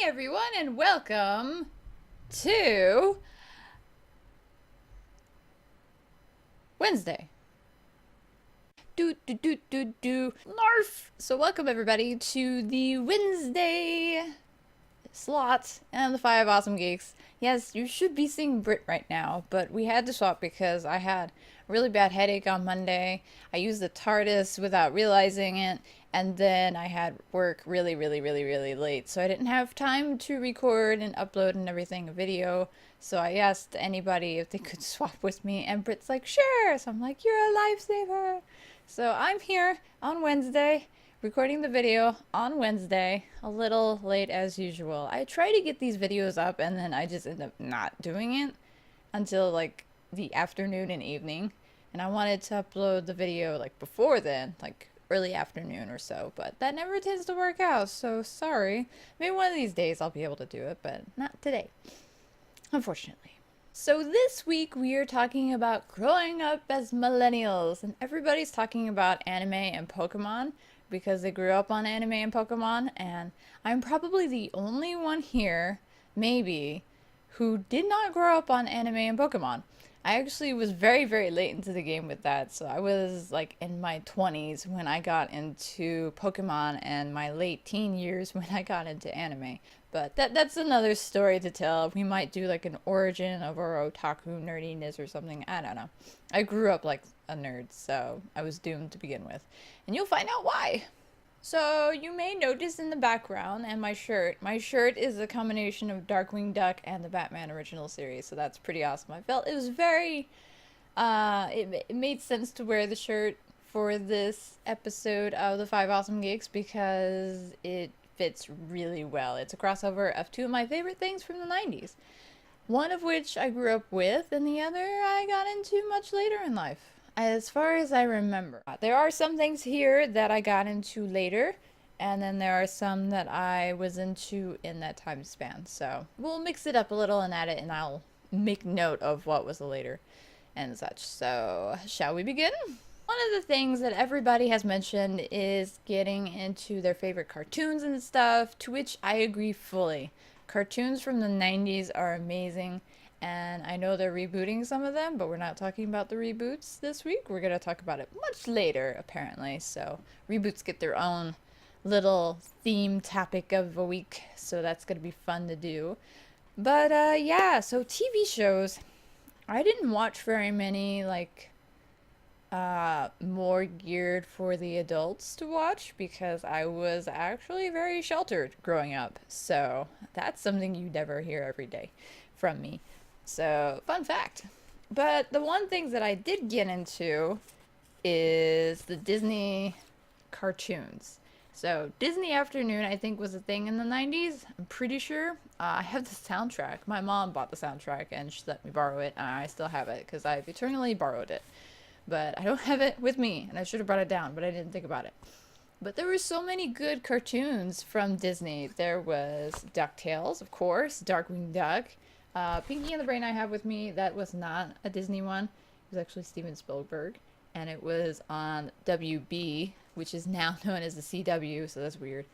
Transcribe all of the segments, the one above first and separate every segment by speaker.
Speaker 1: everyone, and welcome to Wednesday. Narf! So welcome everybody to the Wednesday slot and the Five Awesome Geeks. Yes, you should be seeing Britt right now, but we had to swap because I had a really bad headache on Monday. I used the TARDIS without realizing it, and then I had work really late, so I didn't have time to record and upload and everything a video. So I asked anybody if they could swap with me, and Britt's like, sure. So I'm like, you're a lifesaver. So I'm here on Wednesday, recording the video on Wednesday, a little late as usual. I try to get these videos up and then I just end up not doing it until like the afternoon and evening. And I wanted to upload the video like before then, like early afternoon or so, but that never tends to work out, so sorry. Maybe one of these days I'll be able to do it, but not today, unfortunately. So this week we are talking about growing up as millennials, and everybody's talking about anime and Pokemon because they grew up on anime and Pokemon, and I'm probably the only one here, maybe, who did not grow up on anime and Pokemon. I actually was very late into the game with that, so I was like in my 20s when I got into Pokemon and my late teen years when I got into anime. But that's another story to tell. We might do like an origin of our otaku nerdiness or something. I don't know. I grew up like a nerd, so I was doomed to begin with. And you'll find out why. So you may notice in the background and my shirt is a combination of Darkwing Duck and the Batman original series, so that's pretty awesome. I felt it was very, it made sense to wear the shirt for this episode of the Five Awesome Geeks because it fits really well. It's a crossover of two of my favorite things from the 90s. One of which I grew up with, and the other I got into much later in life, as far as I remember. There are some things here that I got into later, and then there are some that I was into in that time span. So we'll mix it up a little and add it, and I'll make note of what was later and such. So, shall we begin? One of the things that everybody has mentioned is getting into their favorite cartoons and stuff, to which I agree fully. Cartoons from the 90s are amazing, and I know they're rebooting some of them, but we're not talking about the reboots this week. We're going to talk about it much later, apparently. So, reboots get their own little theme topic of a week, so that's going to be fun to do. But, yeah, so TV shows. I didn't watch very many, like, more geared for the adults to watch because I was actually very sheltered growing up. So that's something you never hear every day from me. So, fun fact. But the one thing that I did get into is the Disney cartoons. So, Disney Afternoon, I think, was a thing in the 90s. I'm pretty sure. I have the soundtrack. My mom bought the soundtrack and she let me borrow it. And I still have it because I've eternally borrowed it. But I don't have it with me, and I should have brought it down, but I didn't think about it. But there were so many good cartoons from Disney. There was DuckTales, of course, Darkwing Duck. Pinky and the Brain I have with me, that was not a Disney one. It was actually Steven Spielberg, and it was on WB, which is now known as the CW, so that's weird.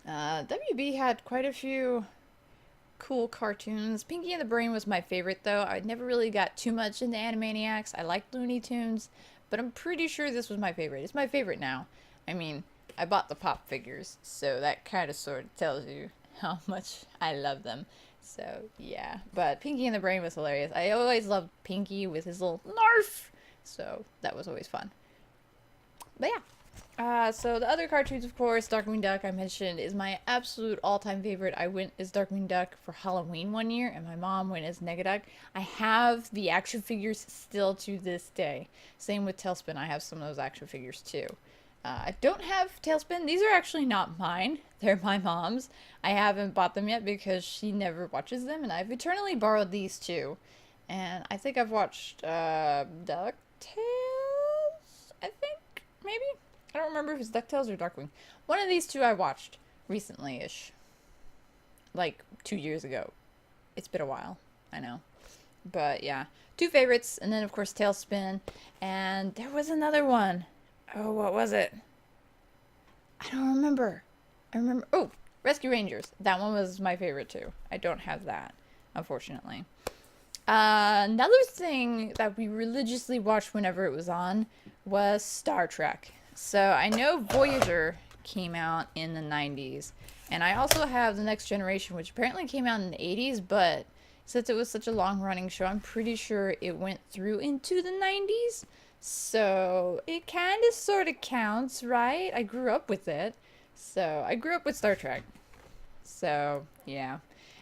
Speaker 1: WB had quite a few cool cartoons. Pinky and the Brain was my favorite, though. I never really got too much into Animaniacs. I liked Looney Tunes, but I'm pretty sure this was my favorite. It's my favorite now. I mean, I bought the pop figures, so that kind of sort of tells you how much I love them. So, yeah. But Pinky and the Brain was hilarious. I always loved Pinky with his little narf, so that was always fun. But yeah. So the other cartoons, of course, Darkwing Duck, I mentioned, is my absolute all-time favorite. I went as Darkwing Duck for Halloween one year, and my mom went as Negaduck. I have the action figures still to this day. Same with Tailspin. I have some of those action figures, too. I don't have Tailspin. These are actually not mine. They're my mom's. I haven't bought them yet because she never watches them, and I've eternally borrowed these, too. And I think I've watched, DuckTales, I think, maybe? I don't remember if it's DuckTales or Darkwing. One of these two I watched recently-ish. Like 2 years ago. It's been a while. I know. But yeah. Two favorites. And then of course Tailspin. And there was another one. Oh, what was it? I don't remember. Oh, Rescue Rangers. That one was my favorite too. I don't have that, unfortunately. Another thing that we religiously watched whenever it was on was Star Trek. So I know Voyager came out in the 90s, and I also have The Next Generation, which apparently came out in the 80s, but since it was such a long running show, I'm pretty sure it went through into the 90s. So it kind of sort of counts, right? I grew up with it. So I grew up with Star Trek. So yeah.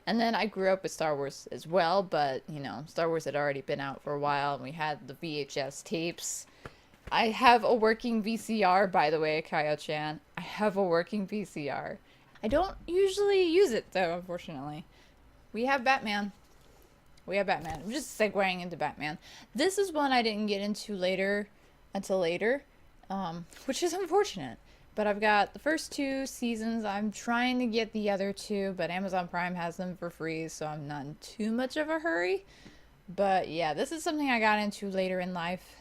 Speaker 1: And then I grew up with Star Wars as well, but you know, Star Wars had already been out for a while, and we had the VHS tapes. I have a working VCR, by the way, Kio-chan. I have a working VCR. I don't usually use it, though, unfortunately. We have Batman. We have Batman. I'm just segueing into Batman. This is one I didn't get into until later, which is unfortunate. But I've got the first 2 seasons. I'm trying to get the other 2, but Amazon Prime has them for free, so I'm not in too much of a hurry. But yeah, this is something I got into later in life.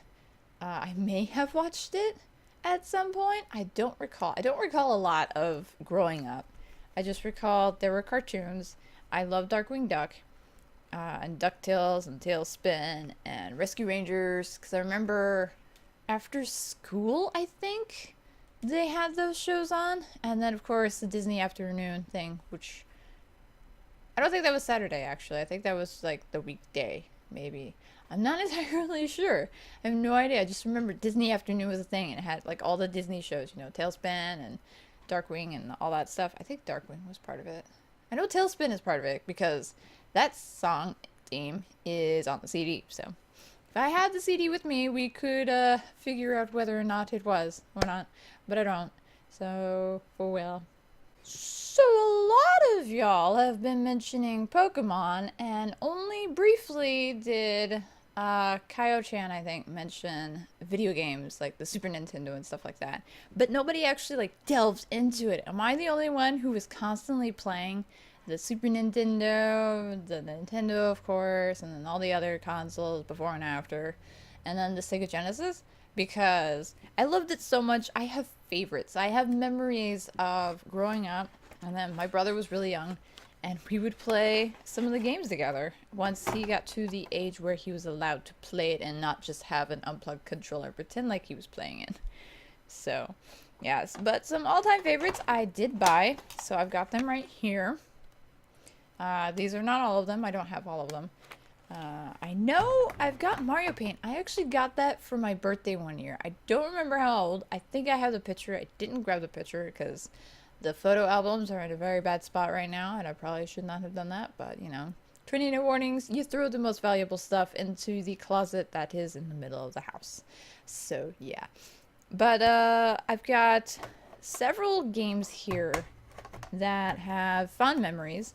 Speaker 1: I may have watched it at some point. I don't recall. I don't recall a lot of growing up. I just recall there were cartoons. I love Darkwing Duck, and DuckTales and Tailspin and Rescue Rangers, because I remember after school, I think, they had those shows on. And then, of course, the Disney afternoon thing, which I don't think that was Saturday, actually. I think that was like the weekday, maybe. I'm not entirely sure. I have no idea. I just remember Disney afternoon was a thing, and it had like all the Disney shows, you know, Tailspin and Darkwing and all that stuff. I think Darkwing was part of it. I know Tailspin is part of it because that song theme is on the CD. So if I had the CD with me, we could figure out whether or not it was or not. But I don't. So, oh well. So a lot of y'all have been mentioning Pokemon, and only briefly did Kio-chan, I think, mention video games like the Super Nintendo and stuff like that. But nobody actually like delves into it. Am I the only one who was constantly playing the Super Nintendo, the Nintendo, of course, and then all the other consoles before and after, and then the Sega Genesis? Because I loved it so much. I have favorites. I have memories of growing up, and then my brother was really young, and we would play some of the games together once he got to the age where he was allowed to play it and not just have an unplugged controller, pretend like he was playing it. So, yes, but some all-time favorites I did buy, so I've got them right here. These are not all of them. I don't have all of them. I know I've got Mario Paint. I actually got that for my birthday one year. I don't remember how old. I think I have the picture. I didn't grab the picture because the photo albums are in a very bad spot right now, and I probably should not have done that, but you know. Tornado warnings, you throw the most valuable stuff into the closet that is in the middle of the house. So, yeah. But, I've got several games here that have fond memories,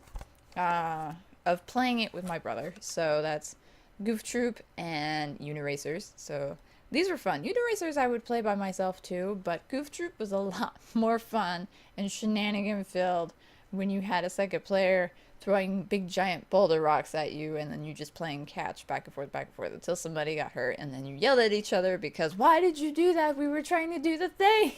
Speaker 1: of playing it with my brother. So that's Goof Troop and Uniracers. So these were fun. Uniracers I would play by myself too, but Goof Troop was a lot more fun and shenanigan filled when you had a second player throwing big giant boulder rocks at you, and then you just playing catch back and forth until somebody got hurt, and then you yelled at each other because, why did you do that? We were trying to do the thing.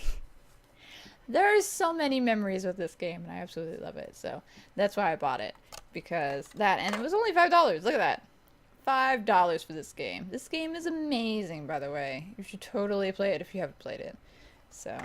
Speaker 1: There are so many memories with this game, and I absolutely love it. So that's why I bought it, because that, and it was only $5. Look at that. $5 for this game. This game is amazing, by the way. You should totally play it if you haven't played it. So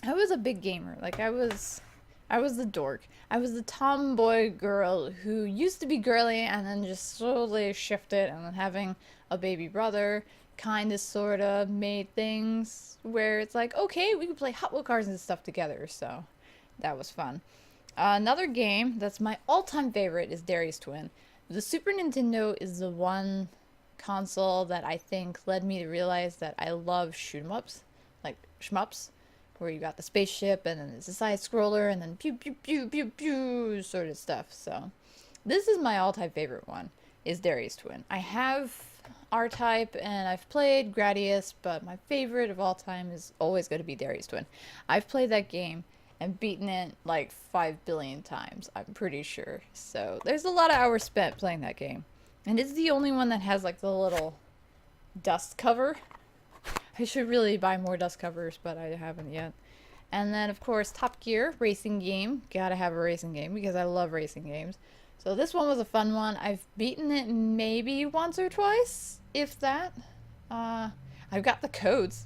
Speaker 1: I was a big gamer. Like, I was the dork. I was the tomboy girl who used to be girly and then just slowly shifted, and then having a baby brother kind of sort of made things where it's like, okay, we could play Hot Wheel cars and stuff together. So that was fun. Another game that's my all-time favorite is Darius Twin. The Super Nintendo is the one console that I think led me to realize that I love shoot-em-ups, like shmups, where you got the spaceship and then it's a side scroller and then pew pew pew pew pew sort of stuff. So this is my all-time favorite one, is Darius Twin. I have R-Type and I've played Gradius, but my favorite of all time is always going to be Darius Twin. I've played that game and beaten it like 5 billion times, I'm pretty sure. So there's a lot of hours spent playing that game. And it's the only one that has like the little dust cover. I should really buy more dust covers, but I haven't yet. And then, of course, Top Gear, racing game. Gotta have a racing game because I love racing games. So this one was a fun one. I've beaten it maybe once or twice, if that. I've got the codes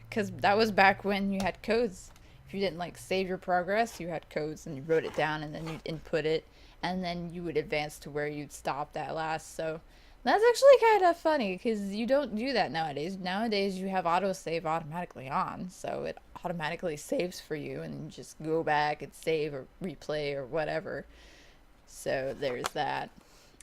Speaker 1: because that was back when you had codes. If you didn't like save your progress, you had codes and you wrote it down and then you'd input it and then you would advance to where you'd stop that last. So that's actually kind of funny because you don't do that nowadays. Nowadays you have autosave automatically on, so it automatically saves for you and you just go back and save or replay or whatever. So there's that.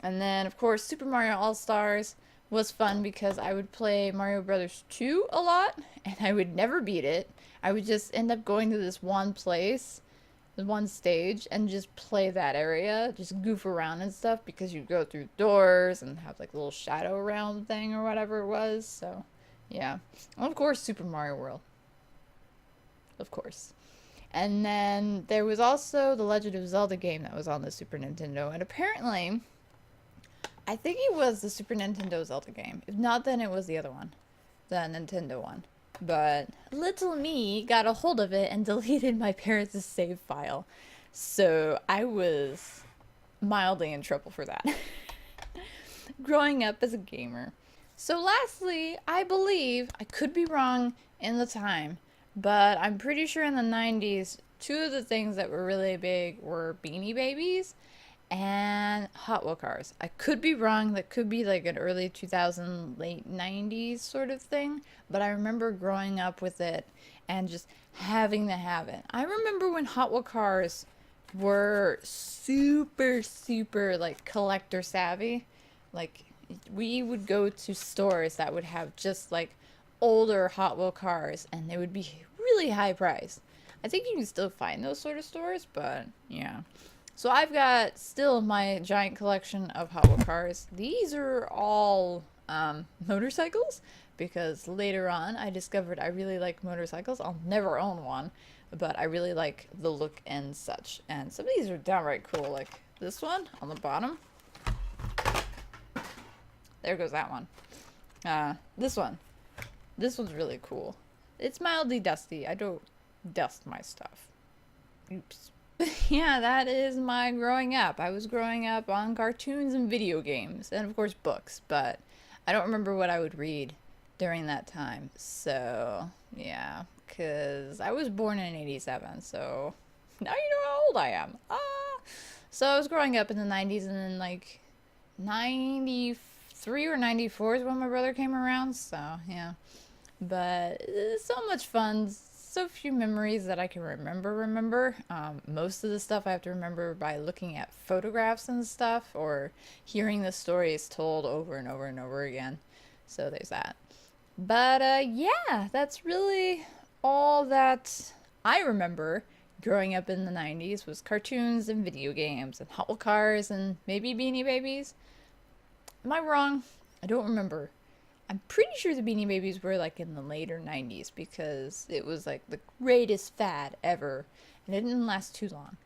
Speaker 1: And then, of course, Super Mario All-Stars was fun because I would play Mario Brothers 2 a lot, and I would never beat it. I would just end up going to this one place, the one stage, and just play that area, just goof around and stuff, because you go through doors and have like a little shadow realm thing or whatever it was. So, yeah. And of course, Super Mario World. Of course. And then there was also the Legend of Zelda game that was on the Super Nintendo. And apparently, I think it was the Super Nintendo Zelda game. If not, then it was the other one. The Nintendo one. But little me got a hold of it and deleted my parents' save file. So I was mildly in trouble for that. Growing up as a gamer. So lastly, I believe, I could be wrong in the time, but I'm pretty sure in the 90s, two of the things that were really big were Beanie Babies and Hot Wheel cars. I could be wrong. That could be like an early 2000, late 90s sort of thing. But I remember growing up with it and just having to have it. I remember when Hot Wheel cars were super, super like collector savvy. Like we would go to stores that would have just like older Hot Wheel cars and they would be really high priced. I think you can still find those sort of stores, but yeah. So I've got still my giant collection of Hot Wheel cars. These are all motorcycles because later on I discovered I really like motorcycles. I'll never own one, but I really like the look and such. And some of these are downright cool, like this one on the bottom. There goes that one. This one. This one's really cool. It's mildly dusty. I don't dust my stuff. Oops. Yeah, that is my growing up. I was growing up on cartoons and video games, and of course books, but I don't remember what I would read during that time. So, yeah, because I was born in 87, so now you know how old I am. So I was growing up in the 90s, and then like 93 or 94 is when my brother came around, so yeah. But so much fun, so few memories that I can remember. Most of the stuff I have to remember by looking at photographs and stuff or hearing the stories told over and over and over again. So there's that. But yeah, that's really all that I remember growing up in the 90s was cartoons and video games and Hot Wheel cars and maybe Beanie Babies. Am I wrong? I don't remember. I'm pretty sure the Beanie Babies were like in the later 90s because it was like the greatest fad ever and it didn't last too long.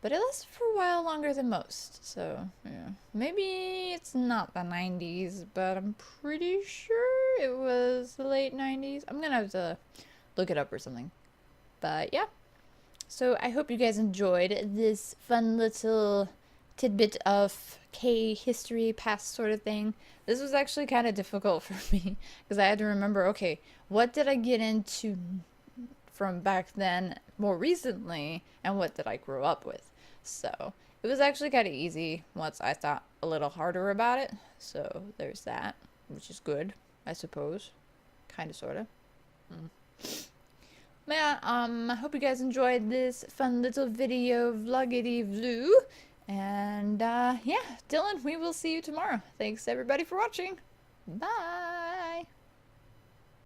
Speaker 1: But it lasted for a while longer than most. So, yeah. Maybe it's not the 90s, but I'm pretty sure it was the late 90s. I'm gonna have to look it up or something. But yeah. So I hope you guys enjoyed this fun little tidbit of K history past sort of thing. This was actually kind of difficult for me because I had to remember, okay, what did I get into from back then more recently and what did I grow up with? So it was actually kind of easy once I thought a little harder about it. So there's that, which is good, I suppose. Kind of, sort of. Yeah, I hope you guys enjoyed this fun little video vloggity vloo. And yeah, Dylan, we will see you tomorrow. Thanks everybody for watching. Bye.